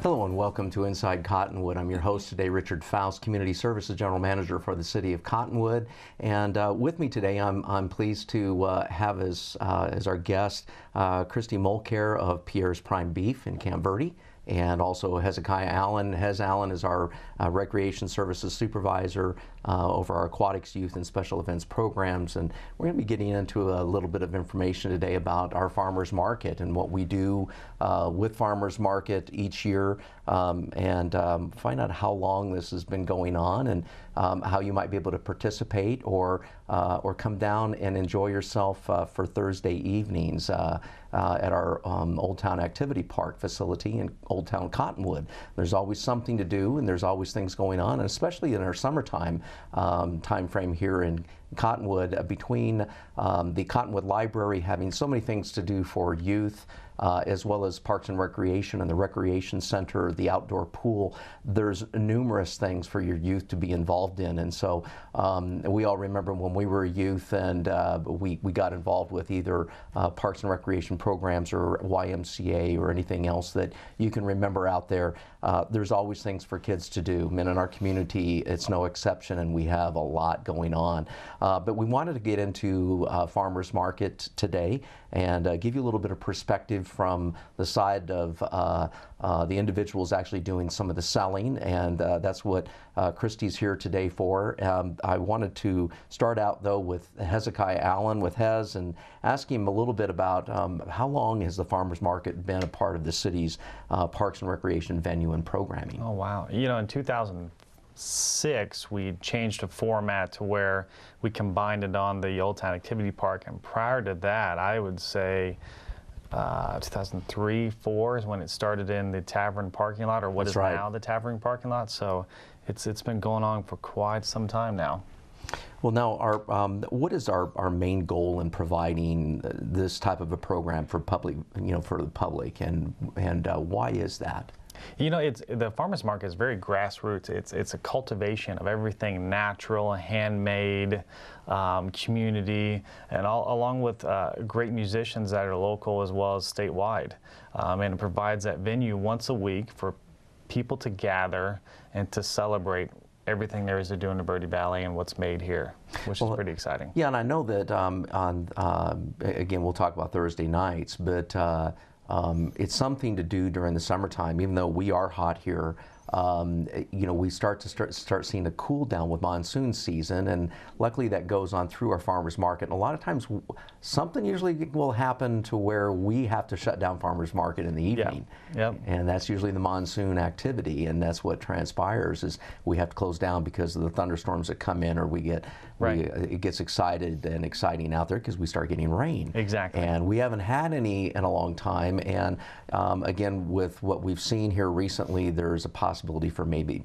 Hello and welcome to Inside Cottonwood. I'm your host today, Richard Faust, Community Services General Manager for the City of Cottonwood. And with me today, I'm pleased to have as our guest Christy Mulcair of Pierre's Prime Beef in Camp Verde, and also Hezekiah Allen. Hez Allen is our Recreation Services Supervisor over our Aquatics, Youth, and Special Events programs. And we're going to be getting into a little bit of information today about our Farmers Market and what we do with Farmers Market each year, and find out how long this has been going on and how you might be able to participate or come down and enjoy yourself for Thursday evenings at our Old Town Activity Park facility in Old Town Cottonwood. There's always something to do and there's always things going on, and especially in our summertime time frame here in Cottonwood, between the Cottonwood Library having so many things to do for youth, as well as Parks and Recreation and the Recreation Center, the outdoor pool. There's numerous things for your youth to be involved in. And so we all remember when we were youth and we got involved with either Parks and Recreation programs or YMCA or anything else that you can remember out there. There's always things for kids to do. And in our community, it's no exception, and we have a lot going on. But we wanted to get into Farmers Market today and give you a little bit of perspective from the side of the individuals actually doing some of the selling, and that's what Christy's here today for. I wanted to start out though with Hezekiah Allen, with Hez, and ask him a little bit about how long has the Farmers Market been a part of the city's Parks and Recreation venue and programming? Oh wow, you know, in 2006 we changed a format to where we combined it on the Old Town Activity Park, and prior to that I would say 2003-04 is when it started in the tavern parking lot, or what is now the tavern parking lot. So it's been going on for quite some time now. Well, now, what is our main goal in providing this type of a program for public, for the public, and why is that? You know, the farmers market is very grassroots. It's a cultivation of everything natural, handmade, community, and along with great musicians that are local as well as statewide. And it provides that venue once a week for people to gather and to celebrate everything there is to do in the Verde Valley and what's made here, which is pretty exciting. Yeah, and I know that again, we'll talk about Thursday nights, but it's something to do during the summertime. Even though we are hot here, we start seeing a cool down with monsoon season, and luckily that goes on through our farmers market. And a lot of times, something usually will happen to where we have to shut down farmers market in the evening. Yep. And that's usually the monsoon activity, and that's what transpires is we have to close down because of the thunderstorms that come in, or it gets exciting out there because we start getting rain. Exactly. And we haven't had any in a long time. And again, with what we've seen here recently, there's a possibility for maybe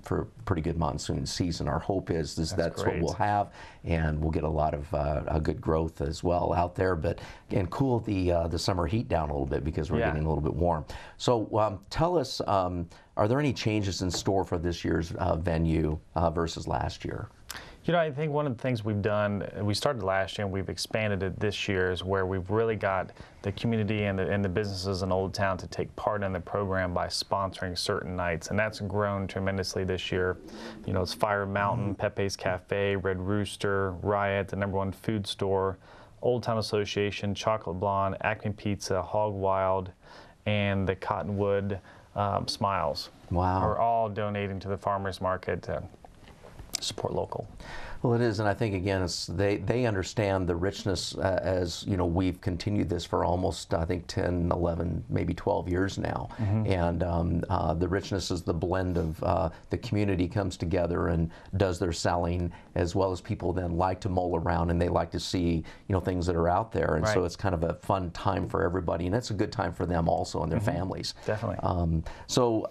for a pretty good monsoon season. Our hope is that's what we'll have, and we'll get a lot of a good growth as well out there. But again, cool the summer heat down a little bit because we're getting a little bit warm. So tell us, are there any changes in store for this year's venue versus last year? You know, I think one of the things we've done, we started last year and we've expanded it this year, is where we've really got the community and the businesses in Old Town to take part in the program by sponsoring certain nights, and that's grown tremendously this year. You know, it's Fire Mountain, Pepe's Cafe, Red Rooster, Riot, the #1 food store, Old Town Association, Chocolate Blonde, Acme Pizza, Hog Wild, and the Cottonwood Smiles. Wow. Are all donating to the farmers market to support local. Well, it is, and I think again, they understand the richness as we've continued this for almost, I think, 10, 11, maybe 12 years now, and the richness is the blend of the community comes together and does their selling, as well as people then like to mull around and they like to see things that are out there, and so it's kind of a fun time for everybody, and it's a good time for them also and their families. Definitely. So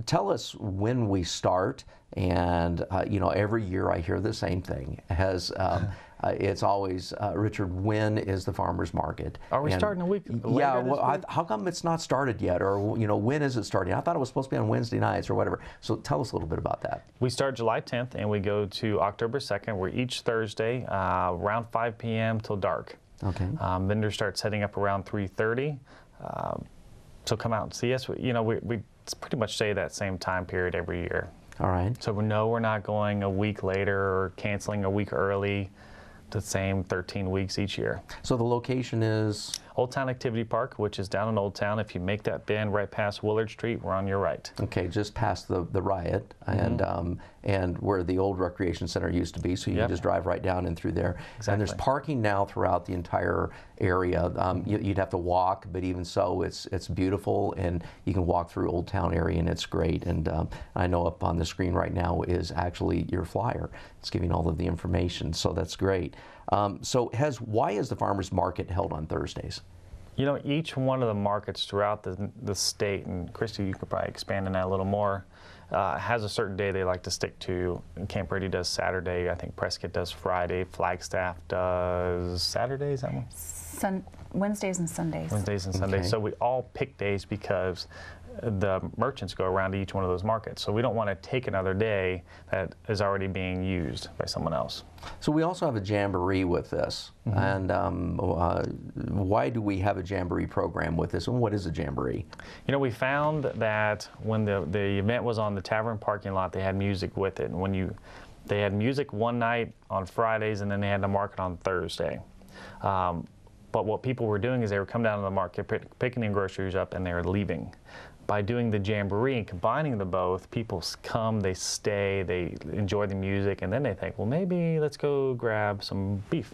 tell us when we start. And every year I hear the same thing. It's always Richard, when is the farmers market? Are we starting a week later? Yeah. Well, how come it's not started yet? Or when is it starting? I thought it was supposed to be on Wednesday nights or whatever. So tell us a little bit about that. We start July 10th and we go to October 2nd. We're each Thursday around 5 p.m. till dark. Okay. Vendors start setting up around 3:30. So come out and see us. We pretty much stay that same time period every year. All right. So we know we're not going a week later or canceling a week early, the same 13 weeks each year. So the location is? Old Town Activity Park, which is down in Old Town. If you make that bend right past Willard Street, we're on your right. Okay, just past the Riot and where the old recreation center used to be, so you can just drive right down and through there. Exactly. And there's parking now throughout the entire area. You'd have to walk, but even so, it's beautiful, and you can walk through Old Town area, and it's great. And I know up on the screen right now is actually your flyer. It's giving all of the information, so that's great. So why is the farmers market held on Thursdays? You know, each one of the markets throughout the state, and Christy, you could probably expand on that a little more, has a certain day they like to stick to. Camp Brady does Saturday. I think Prescott does Friday. Flagstaff does Saturday, is that one? Wednesdays and Sundays. Wednesdays and Sundays. Okay. So we all pick days because the merchants go around to each one of those markets. So we don't want to take another day that is already being used by someone else. So we also have a jamboree with this. And why do we have a jamboree program with this, and what is a jamboree? You know, we found that when the event was on the tavern parking lot, they had music with it. And they had music one night on Fridays, and then they had the market on Thursday. But what people were doing is they were coming down to the market, picking their groceries up, and they were leaving. By doing the jamboree and combining the both, people come, they stay, they enjoy the music, and then they think, well, maybe let's go grab some beef.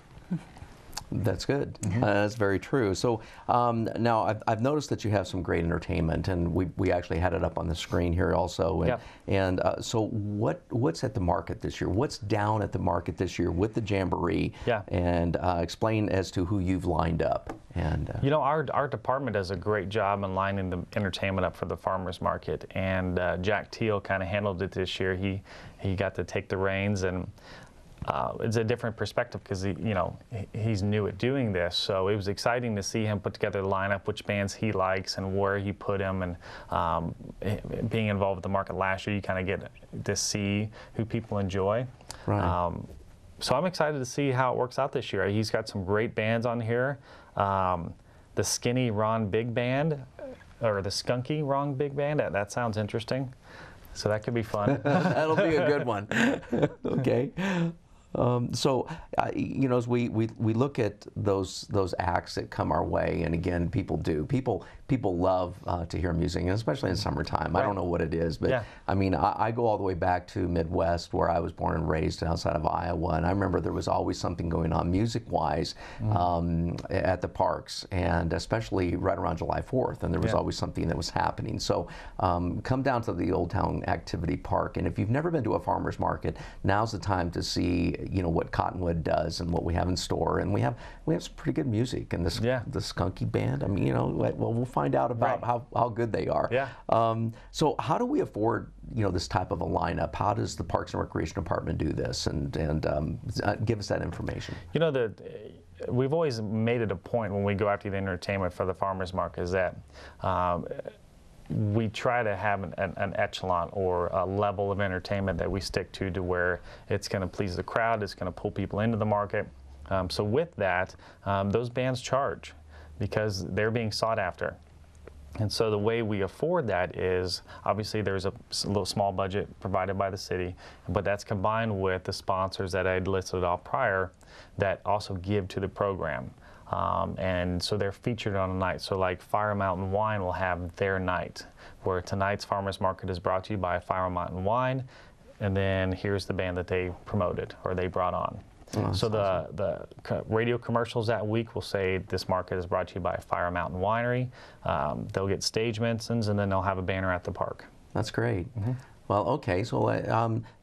That's good. That's very true. So now I've noticed that you have some great entertainment, and we actually had it up on the screen here also. And, so what's at the market this year? What's down at the market this year with the jamboree? And explain as to who you've lined up. And you know, our department does a great job in lining the entertainment up for the farmers market. And Jack Teal kind of handled it this year. He got to take the reins, and it's a different perspective because he's new at doing this. So it was exciting to see him put together the lineup, which bands he likes and where he put them. And being involved with the market last year, you kind of get to see who people enjoy. Right. So I'm excited to see how it works out this year. He's got some great bands on here. The Skinny Ron Big Band, or the Skunky Ron Big Band. That sounds interesting. So that could be fun. That'll be a good one. Okay. So, you know, as we look at those acts that come our way, and again, people love to hear music, and especially in summertime. I don't know what it is, but I mean, I go all the way back to Midwest, where I was born and raised outside of Iowa, and I remember there was always something going on music-wise at the parks, and especially right around July 4th, and there was always something that was happening. So come down to the Old Town Activity Park, and if you've never been to a farmer's market, now's the time to see, you know, what Cottonwood does and what we have in store, and we have some pretty good music, and this the Skunky Band. I mean, you know, well, we'll find out about how good they are. So how do we afford, you know, this type of a lineup? How does the Parks and Recreation Department do this, and give us that information? You know, we've always made it a point when we go after the entertainment for the farmers market is that we try to have an echelon or a level of entertainment that we stick to where it's going to please the crowd, it's going to pull people into the market. So with that, those bands charge because they're being sought after. And so the way we afford that is, obviously there's a little small budget provided by the city, but that's combined with the sponsors that I listed off prior that also give to the program. And so they're featured on a night. So like Fire Mountain Wine will have their night, where tonight's farmers market is brought to you by Fire Mountain Wine, and then here's the band that they promoted or they brought on. So the radio commercials that week will say this market is brought to you by Fire Mountain Winery. They'll get stage mentions, and then they'll have a banner at the park. That's great. Well, okay, so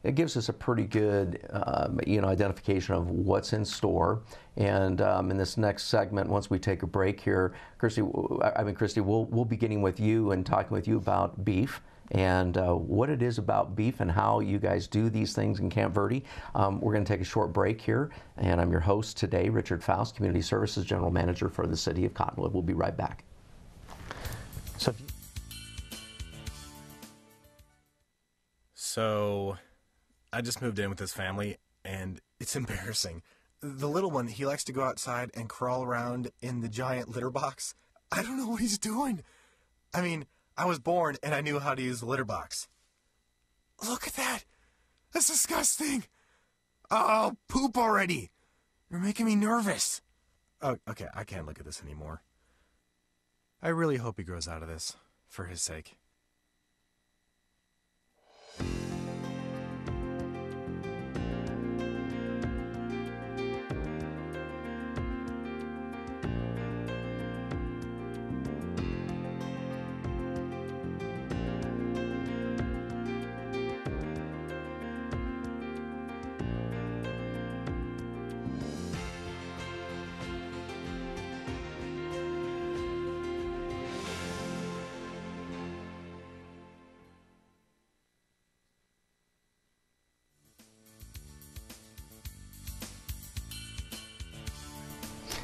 it gives us a pretty good, you know, identification of what's in store. And in this next segment, once we take a break here, Christy, we'll be getting with you and talking with you about beef and what it is about beef and how you guys do these things in Camp Verde. We're going to take a short break here, and I'm your host today, Richard Faust, Community Services General Manager for the City of Cottonwood. We'll be right back. So I just moved in with this family, and it's embarrassing. The little one, he likes to go outside and crawl around in the giant litter box. I don't know what he's doing. I mean, I was born and I knew how to use the litter box. Look at that! That's disgusting! Oh, poop already! You're making me nervous. Oh, okay, I can't look at this anymore. I really hope he grows out of this, for his sake.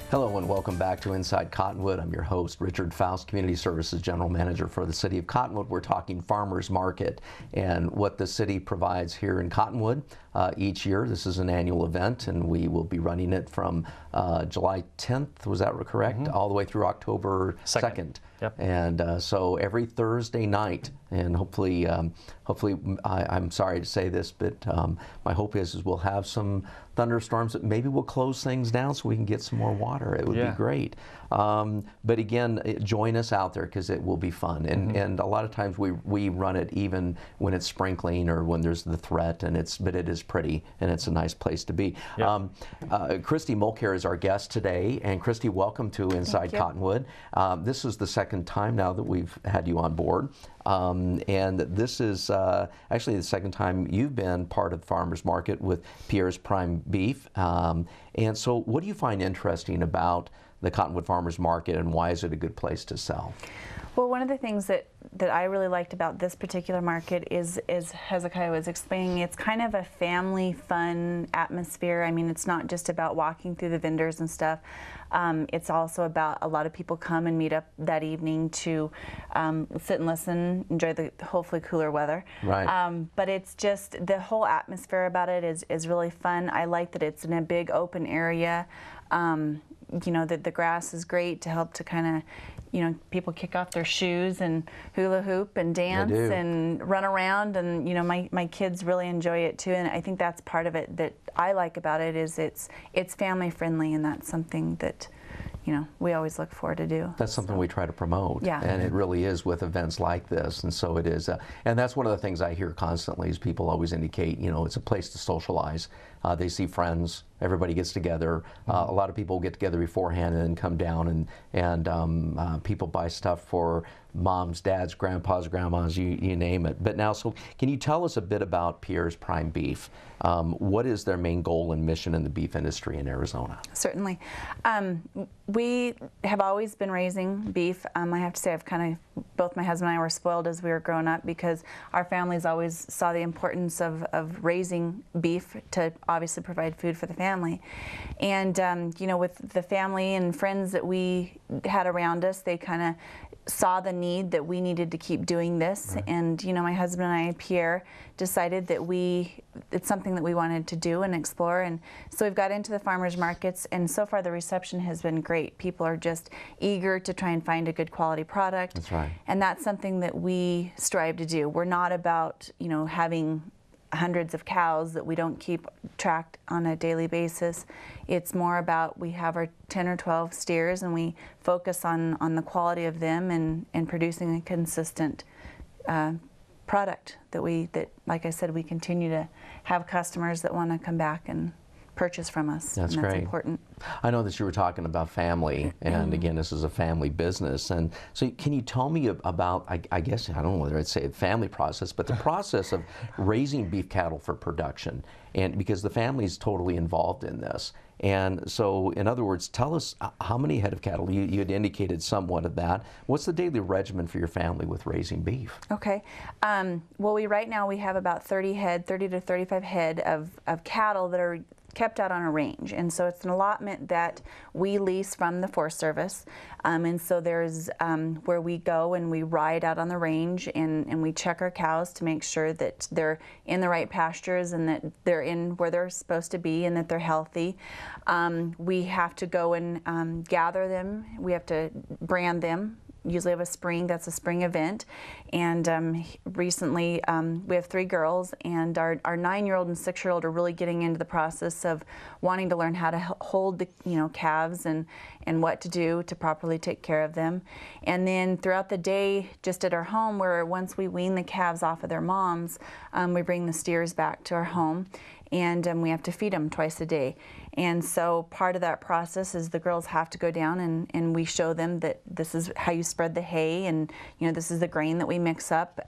Hello and welcome back to Inside Cottonwood. I'm your host, Richard Faust, Community Services General Manager for the City of Cottonwood. We're talking farmers market and what the city provides here in Cottonwood each year. This is an annual event and we will be running it from July 10th, was that correct? Mm-hmm. All the way through October 2nd. Yep. And so every Thursday night, and hopefully I'm sorry to say this, but my hope is we'll have some thunderstorms that maybe we'll close things down so we can get some more water. It would be great. But again, join us out there because it will be fun. And a lot of times we run it even when it's sprinkling or when there's the threat, but it is pretty and it's a nice place to be. Yep. Christy Mulcair is our guest today, and Christy, welcome to Inside Cottonwood. This is the second time now that we've had you on board. And this is actually the second time you've been part of the farmers market with Pierre's Prime Beef. And so what do you find interesting about the Cottonwood Farmers Market and why is it a good place to sell? Well, one of the things that I really liked about this particular market is Hezekiah was explaining, it's kind of a family fun atmosphere. I mean, it's not just about walking through the vendors and stuff. It's also about a lot of people come and meet up that evening to sit and listen, enjoy the hopefully cooler weather. Right. But it's just the whole atmosphere about it is really fun. I like that it's in a big open area. You know, that the grass is great to help to kind of, you know, people kick off their shoes and hula hoop and dance and run around, and you know, my kids really enjoy it too, and I think that's part of it that I like about it is it's family friendly, and that's something that, you know, we always look forward to do. That's something we try to promote. Yeah. And it really is with events like this. And so it is. And that's one of the things I hear constantly is people always indicate, you know, it's a place to socialize. They see friends. Everybody gets together. A lot of people get together beforehand and then come down, and people buy stuff for moms, dads, grandpas, grandmas, you name it. But now, so can you tell us a bit about Pierre's Prime Beef? What is their main goal and mission in the beef industry in Arizona? Certainly. We have always been raising beef. I have to say both my husband and I were spoiled as we were growing up because our families always saw the importance of raising beef to obviously provide food for the family. And, you know, with the family and friends that we had around us, they kind of saw the need that we needed to keep doing this. Right. And, you know, my husband and I, Pierre, decided that it's something that we wanted to do and explore. And so we've got into the farmers markets, and so far the reception has been great. People are just eager to try and find a good quality product. That's right. And that's something that we strive to do. We're not about, you know, having hundreds of cows that we don't keep tracked on a daily basis. It's more about we have our 10 or 12 steers and we focus on the quality of them and producing a consistent product that like I said, we continue to have customers that want to come back and purchase from us. That's and great. That's important. I know that you were talking about family, and again, this is a family business. And so can you tell me about, I guess, I don't know whether I'd say a family process, but the process of raising beef cattle for production, and because the family is totally involved in this. And so, in other words, tell us how many head of cattle, you had indicated somewhat of that. What's the daily regimen for your family with raising beef? Okay. Well, right now we have about 30 to 35 head of cattle that are kept out on a range, and so it's an allotment that we lease from the Forest Service, and so there's where we go and we ride out on the range and we check our cows to make sure that they're in the right pastures and that they're in where they're supposed to be and that they're healthy. We have to go and gather them. We have to brand them usually have a spring event. And recently we have 3 girls, and our 9-year-old and 6-year-old are really getting into the process of wanting to learn how to hold the calves and what to do to properly take care of them. And then throughout the day, just at our home, where once we wean the calves off of their moms, we bring the steers back to our home, and we have to feed them twice a day. And so part of that process is the girls have to go down and we show them that this is how you spread the hay, and this is the grain that we mix up.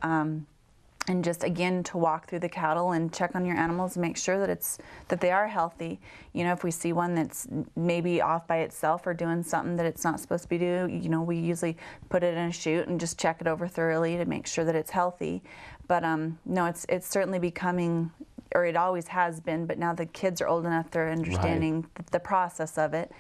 And just again to walk through the cattle and check on your animals and make sure that they are healthy. If we see one that's maybe off by itself or doing something that it's not supposed to be doing, we usually put it in a chute and just check it over thoroughly to make sure that it's healthy. But no, it's certainly becoming, or it always has been, but now the kids are old enough, they're understanding the process of it,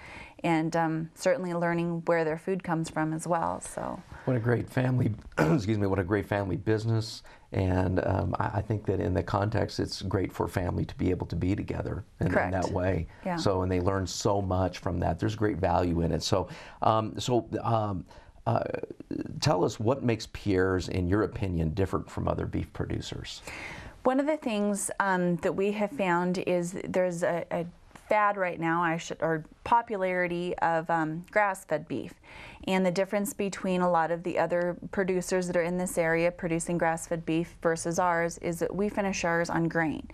and certainly learning where their food comes from as well. So what a great family, excuse me, what a great family business. And I think that in the context, it's great for family to be able to be together in that way. Yeah. So, and they learn so much from that. There's great value in it. So, tell us what makes Pierre's, in your opinion, different from other beef producers. One of the things that we have found is there's a fad right now, or popularity of grass-fed beef. And the difference between a lot of the other producers that are in this area producing grass-fed beef versus ours is that we finish ours on grain.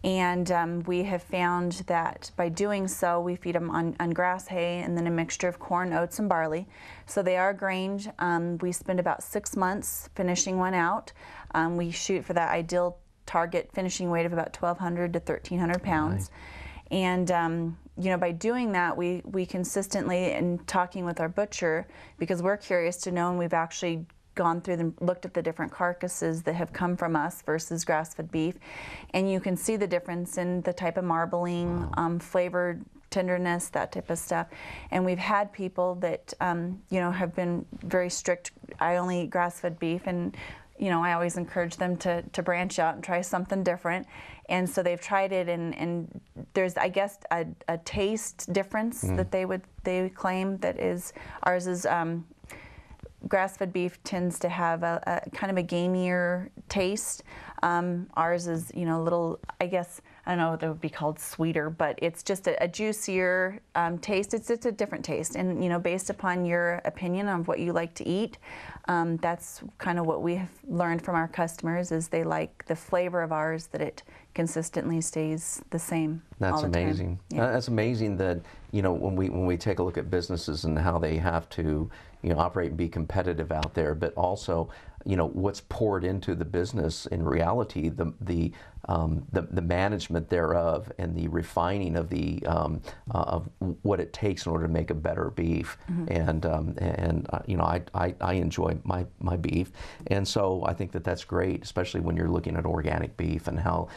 And we have found that by doing so, we feed them on grass hay and then a mixture of corn, oats, and barley. So they are grained. We spend about 6 months finishing one out. We shoot for that ideal target finishing weight of about 1,200 to 1,300 pounds. Right. And by doing that, we consistently, in talking with our butcher, because we're curious to know, and we've actually gone through and looked at the different carcasses that have come from us versus grass-fed beef, and you can see the difference in the type of marbling, flavor, tenderness, that type of stuff. And we've had people that have been very strict. I only eat grass-fed beef, and I always encourage them to branch out and try something different. And so they've tried it, and there's, I guess, a taste difference that they claim that is, ours is, grass-fed beef tends to have a kind of a gamier taste. Ours is, a little, I guess, I don't know what that would be called, sweeter, but it's just a juicier taste. It's just a different taste. And, based upon your opinion of what you like to eat, that's kind of what we have learned from our customers, is they like the flavor of ours, that it consistently stays the same. That's all the amazing. time. Yeah. That's amazing that, when we take a look at businesses and how they have to, operate and be competitive out there, but also, what's poured into the business in reality, the management thereof, and the refining of of what it takes in order to make a better beef. And I enjoy my beef, and so I think that's great, especially when you're looking at organic beef and how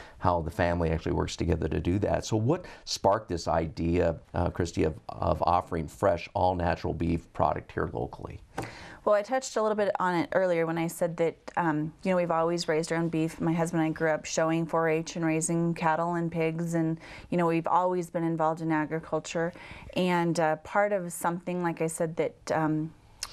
the family actually works together to do that. So what sparked this idea, Christy, of offering fresh, all-natural beef product here locally? Well, I touched a little bit on it earlier when I said that, we've always raised our own beef. My husband and I grew up showing 4-H and raising cattle and pigs, and, we've always been involved in agriculture. And part of something, like I said, that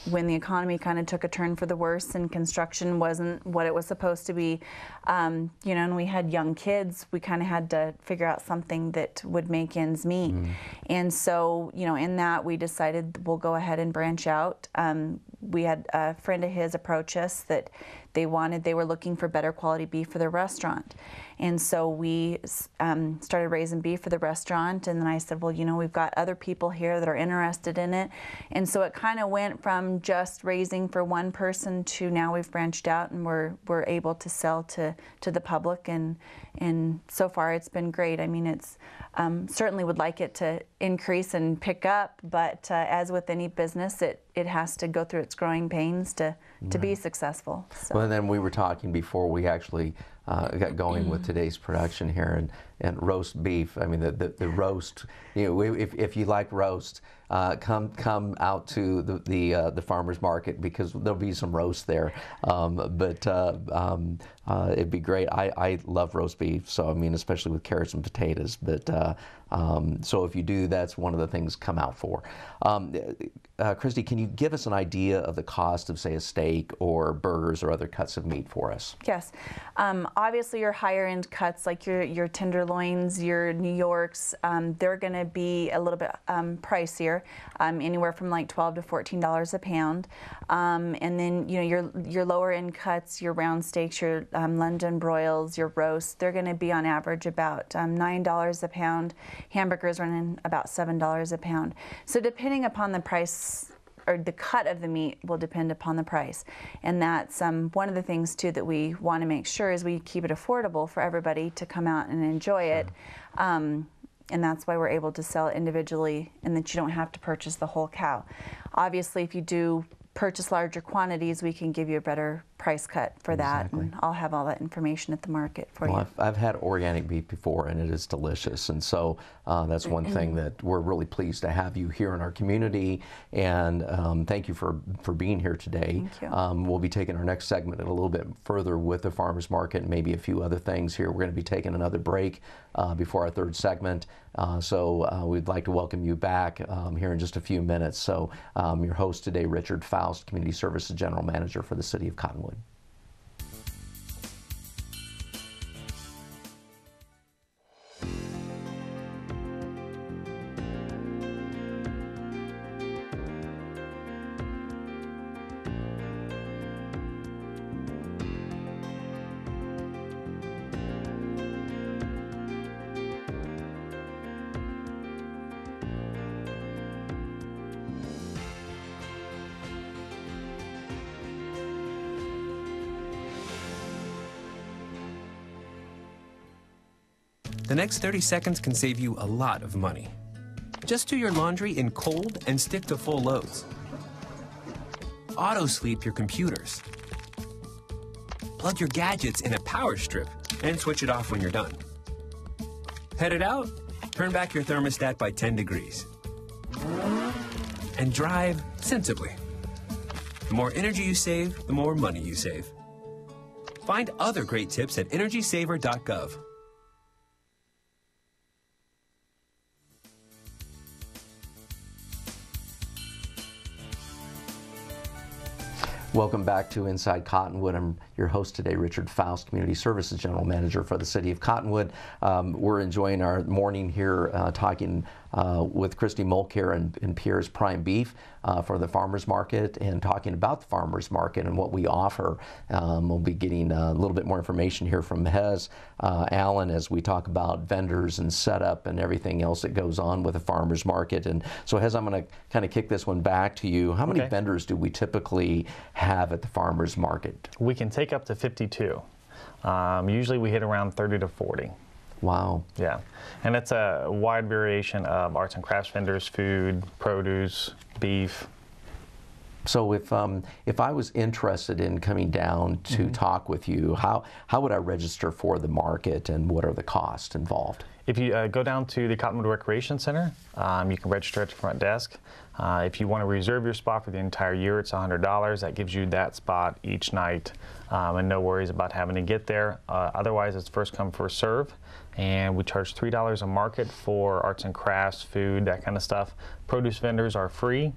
when the economy kind of took a turn for the worse and construction wasn't what it was supposed to be, and we had young kids, we kind of had to figure out something that would make ends meet. And so, in that, we decided we'll go ahead and branch out. We had a friend of his approach us that they were looking for better quality beef for their restaurant. And so we started raising beef for the restaurant, and then I said, well, we've got other people here that are interested in it. And so it kind of went from just raising for one person to now we've branched out and we're able to sell to the public, and so far it's been great. I mean, it's certainly would like it to increase and pick up, but as with any business, it has to go through its growing pains to be successful. So. Well, and then we were talking before we actually got going with today's production here, and roast beef. I mean, the roast. You know, if you like roast, come out to the farmers market, because there'll be some roast there. It'd be great. I love roast beef, so I mean, especially with carrots and potatoes. But so if you do, that's one of the things come out for. Christy, can you give us an idea of the cost of, say, a steak or burgers or other cuts of meat for us? Yes. Obviously, your higher end cuts, like your tenderloins, your New Yorks, they're going to be a little bit pricier, anywhere from like $12 to $14 a pound. And then, you know, your lower end cuts, your round steaks, your London broils, your roasts, they're going to be on average about $9 a pound. Hamburgers running about $7 a pound. So depending upon the price, or the cut of the meat will depend upon the price. And that's one of the things too that we want to make sure is we keep it affordable for everybody to come out and enjoy it. And that's why we're able to sell it individually, and that you don't have to purchase the whole cow. Obviously, if you do purchase larger quantities, we can give you a better price cut for that, and I'll have all that information at the market for you. I've had organic beef before, and it is delicious, and so that's one thing that we're really pleased to have you here in our community, and thank you for being here today. Thank you. We'll be taking our next segment a little bit further with the farmers market and maybe a few other things here. We're going to be taking another break before our third segment, so we'd like to welcome you back here in just a few minutes. So your host today, Richard Faust, Community Services General Manager for the City of Cottonwood. The next 30 seconds can save you a lot of money. Just do your laundry in cold and stick to full loads. Auto-sleep your computers. Plug your gadgets in a power strip and switch it off when you're done. Headed out? Turn back your thermostat by 10 degrees. And drive sensibly. The more energy you save, the more money you save. Find other great tips at energysaver.gov. Welcome back to Inside Cottonwood. I'm your host today, Richard Faust, Community Services General Manager for the City of Cottonwood. We're enjoying our morning here talking with Christy Mulcair and Pierre's Prime Beef for the farmers market, and talking about the farmers market and what we offer. We'll be getting a little bit more information here from Hez Allen as we talk about vendors and setup and everything else that goes on with the farmers market. And so, Hez, I'm going to kind of kick this one back to you. How many vendors do we typically have at the farmers market? We can take up to 52. Usually we hit around 30 to 40. Wow. Yeah, and it's a wide variation of arts and crafts vendors, food, produce, beef. So if I was interested in coming down to talk with you, how would I register for the market, and what are the costs involved? If you go down to the Cottonwood Recreation Center, you can register at the front desk. If you want to reserve your spot for the entire year, it's $100. That gives you that spot each night, and no worries about having to get there. Otherwise, it's first come, first serve, and we charge $3 a market for arts and crafts, food, that kind of stuff. Produce vendors are free,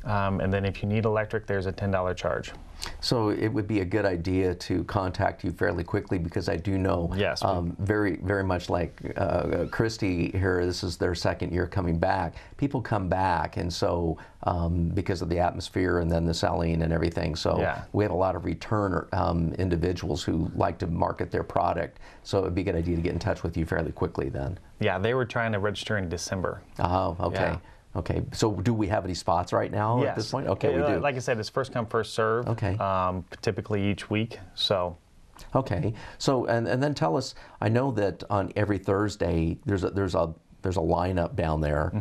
and then if you need electric, there's a $10 charge. So it would be a good idea to contact you fairly quickly, because I do know, yes, very, very much like Christy here, this is their second year coming back. People come back, and so because of the atmosphere and then the selling and everything, so we have a lot of return individuals who like to market their product. So it would be a good idea to get in touch with you fairly quickly then. Yeah, they were trying to register in December. Oh, okay. Yeah. Okay, so do we have any spots right now at this point? Okay, we do. Like I said, it's first come, first serve. Okay. Typically each week, so. Okay, so and then tell us, I know that on every Thursday there's a lineup down there.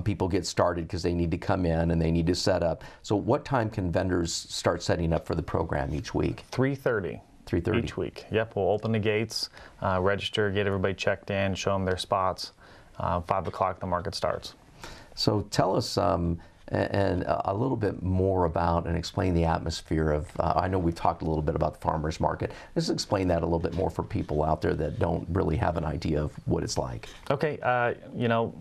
People get started because they need to come in and they need to set up. So what time can vendors start setting up for the program each week? 3:30. 3:30 each week. Yep, we'll open the gates, register, get everybody checked in, show them their spots. 5 o'clock the market starts. So tell us and a little bit more about and explain the atmosphere of, I know we've talked a little bit about the farmers market. Just explain that a little bit more for people out there that don't really have an idea of what it's like. Okay, you know,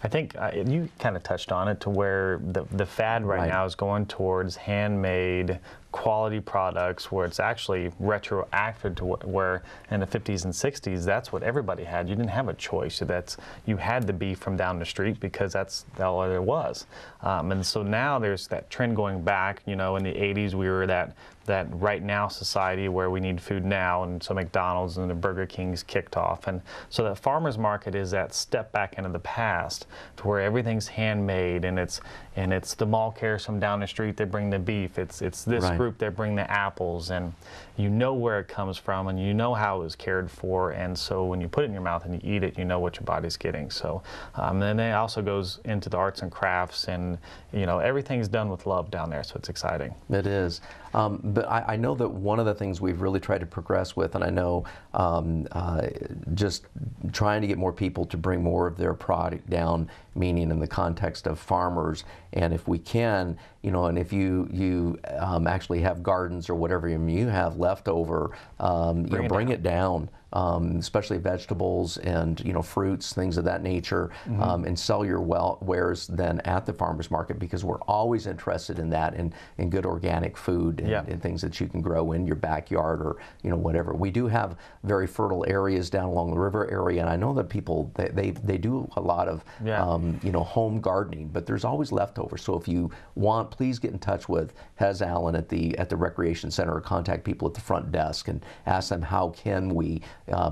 I think you kind of touched on it, to where the fad right now is going towards handmade quality products, where it's actually retroactive to where in the 50s and 60s, that's what everybody had. You didn't have a choice. You had the beef from down the street because that's all there was. And so now there's that trend going back. You know, in the 80s we were that right now society where we need food now, and so McDonald's and the Burger Kings kicked off. And so that farmers market is that step back into the past, to where everything's handmade, and it's the mall carriers from down the street that bring the beef. It's this group that bring the apples, and you know where it comes from, and you know how it was cared for, and so when you put it in your mouth and you eat it, you know what your body's getting. So and then it also goes into the arts and crafts, and you know, everything's done with love down there, so it's exciting. It is. But I know that one of the things we've really tried to progress with, and I know just trying to get more people to bring more of their product down, meaning in the context of farmers, and if we can, you know, and if you actually have gardens or whatever you have left over, bring it down. Especially vegetables and, you know, fruits, things of that nature, and sell your wares then at the farmers market, because we're always interested in that, and in good organic food and things that you can grow in your backyard, or, you know, whatever. We do have very fertile areas down along the river area, and I know that people they do a lot of you know, home gardening, but there's always leftovers. So if you want, please get in touch with Hez Allen at the Recreation Center, or contact people at the front desk and ask them how can we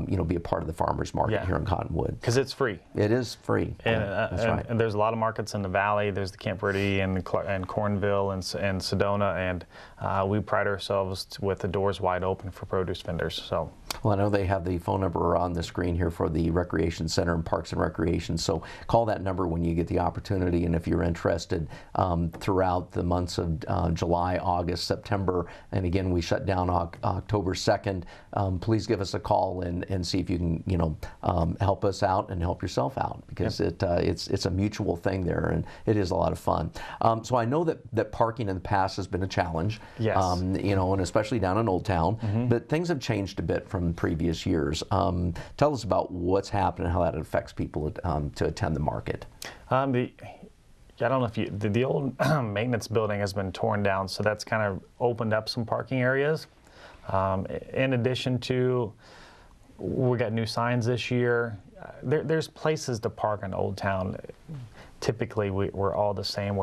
you know, be a part of the farmers market here in Cottonwood. Because it's free. It is free. And, that's right. And there's a lot of markets in the valley. There's the Camp Verde and Cornville and Sedona, and we pride ourselves with the doors wide open for produce vendors. So. Well, I know they have the phone number on the screen here for the Recreation Center and Parks and Recreation, so call that number when you get the opportunity, and if you're interested throughout the months of July, August, September, and again, we shut down October 2nd, please give us a call and see if you can, you know, help us out and help yourself out, because it's a mutual thing there, and it is a lot of fun. So I know that parking in the past has been a challenge, yes. You know, and especially down in Old Town, but things have changed a bit from previous years. Tell us about what's happened and how that affects people to attend the market. I don't know if the old maintenance building has been torn down, so that's kind of opened up some parking areas. In addition to, we got new signs this year. There's places to park in Old Town. Typically, we're all the same.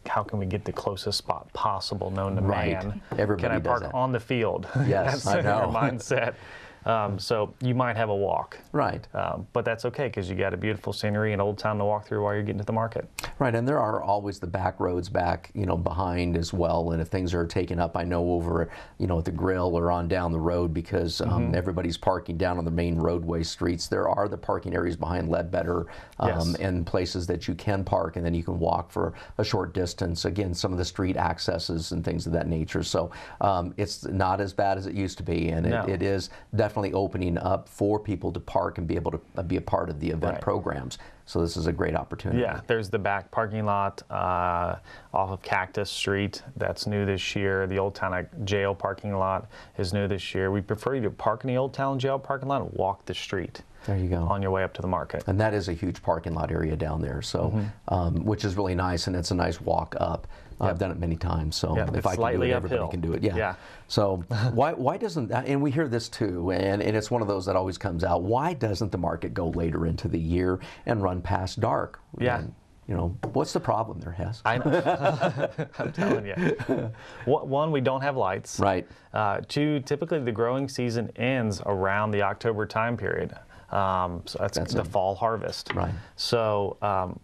How can we get the closest spot possible known to man? Everybody can I park does that. on the field? Yes, That's I know. our mindset. So you might have a walk. Right. But that's okay, because you got a beautiful scenery and Old Town to walk through while you're getting to the market. Right, and there are always the back roads back, you know, behind as well, and if things are taken up, I know over, you know, at the grill or on down the road, because everybody's parking down on the main roadway streets. There are the parking areas behind Ledbetter and places that you can park, and then you can walk for a short distance. Again, some of the street accesses and things of that nature. So it's not as bad as it used to be, and it is definitely opening up for people to park and be able to be a part of the event programs. So this is a great opportunity. Yeah, there's the back parking lot off of Cactus Street. That's new this year. The Old Town Jail parking lot is new this year. We prefer you to park in the Old Town Jail parking lot and walk the street. There you go. On your way up to the market. And that is a huge parking lot area down there, so which is really nice, and it's a nice walk up. I've done it many times, so if I can do it, everybody can do it. Yeah. So why doesn't, and we hear this too, and it's one of those that always comes out, why doesn't the market go later into the year and run past dark? Yeah. And, you know, what's the problem there, Hez? I know. I'm telling you. One, we don't have lights. Right. Two, typically the growing season ends around the October time period. So that's the fall harvest. Right. So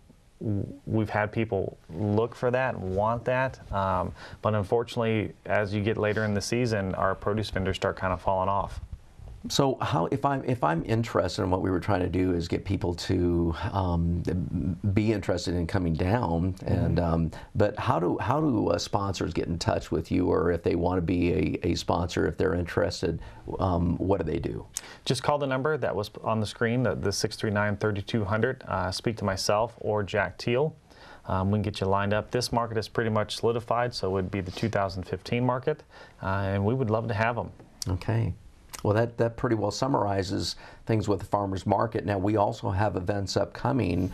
we've had people look for that and want that, but unfortunately, as you get later in the season, our produce vendors start kind of falling off. So how, if I'm interested in what we were trying to do is get people to be interested in coming down, and but how do sponsors get in touch with you, or if they want to be a sponsor, if they're interested, what do they do? Just call the number that was on the screen, the 639-3200. Speak to myself or Jack Teal. We can get you lined up. This market is pretty much solidified, so it would be the 2015 market, and we would love to have them. Okay. Well, that pretty well summarizes things with the farmers market. Now, we also have events upcoming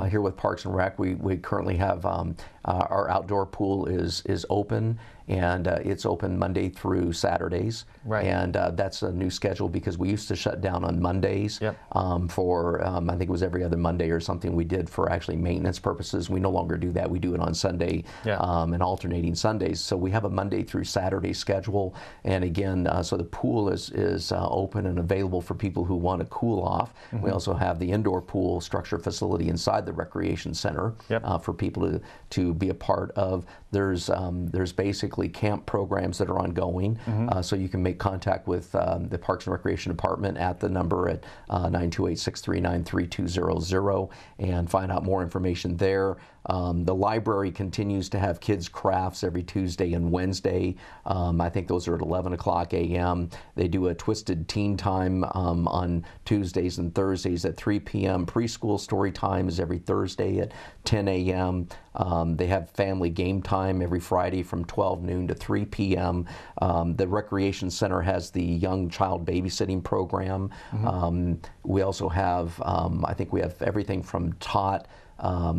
here with Parks and Rec. We currently have our outdoor pool is open, and it's open Monday through Saturdays. Right. And that's a new schedule because we used to shut down on Mondays. Yep. For I think it was every other Monday or something we did for actually maintenance purposes. We no longer do that. We do it on Sunday and alternating Sundays. So we have a Monday through Saturday schedule, and again, so the pool is open and available for people who want to cool off. We also have the indoor pool structure facility inside the recreation center for people to be a part of. There's basically camp programs that are ongoing, so you can make contact with the Parks and Recreation Department at the number at 928-639-3200 and find out more information there. The library continues to have kids crafts every Tuesday and Wednesday. I think those are at 11 o'clock a.m. They do a Twisted Teen Time on Tuesdays and Thursdays at 3 p.m. Preschool story time is every Thursday at 10 a.m. They have family game time every Friday from 12 noon to 3 p.m. The Recreation Center has the Young Child Babysitting Program. We also have, I think we have everything from Tot, I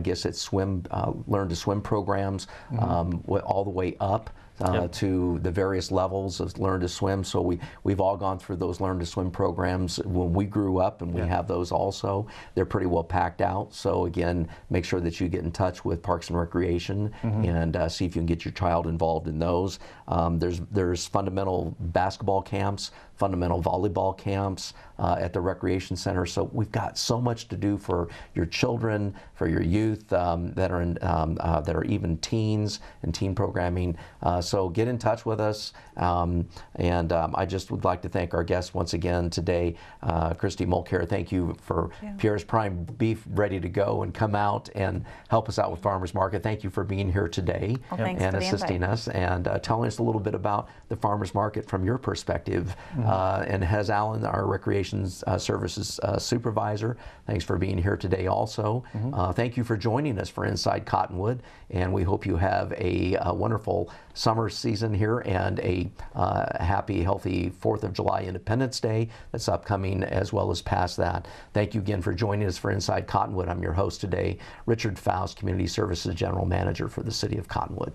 guess it's swim, learn to swim programs, all the way up to the various levels of learn to swim. So we've all gone through those learn to swim programs when we grew up, and we have those also. They're pretty well packed out. So again, make sure that you get in touch with Parks and Recreation and see if you can get your child involved in those. There's fundamental basketball camps, fundamental volleyball camps at the Recreation Center. So we've got so much to do for your children, for your youth that are even teens and teen programming. So get in touch with us. I just would like to thank our guests once again today. Christy Mulcair, thank you for Pierre's Prime Beef ready to go and come out and help us out with Farmers Market. Thank you for being here today and assisting us and telling us a little bit about the Farmers Market from your perspective. And Hez Allen, our Recreation Services Supervisor, thanks for being here today also. Thank you for joining us for Inside Cottonwood, and we hope you have a wonderful summer season here and a happy, healthy 4th of July Independence Day that's upcoming, as well as past that. Thank you again for joining us for Inside Cottonwood. I'm your host today, Richard Faust, Community Services General Manager for the City of Cottonwood.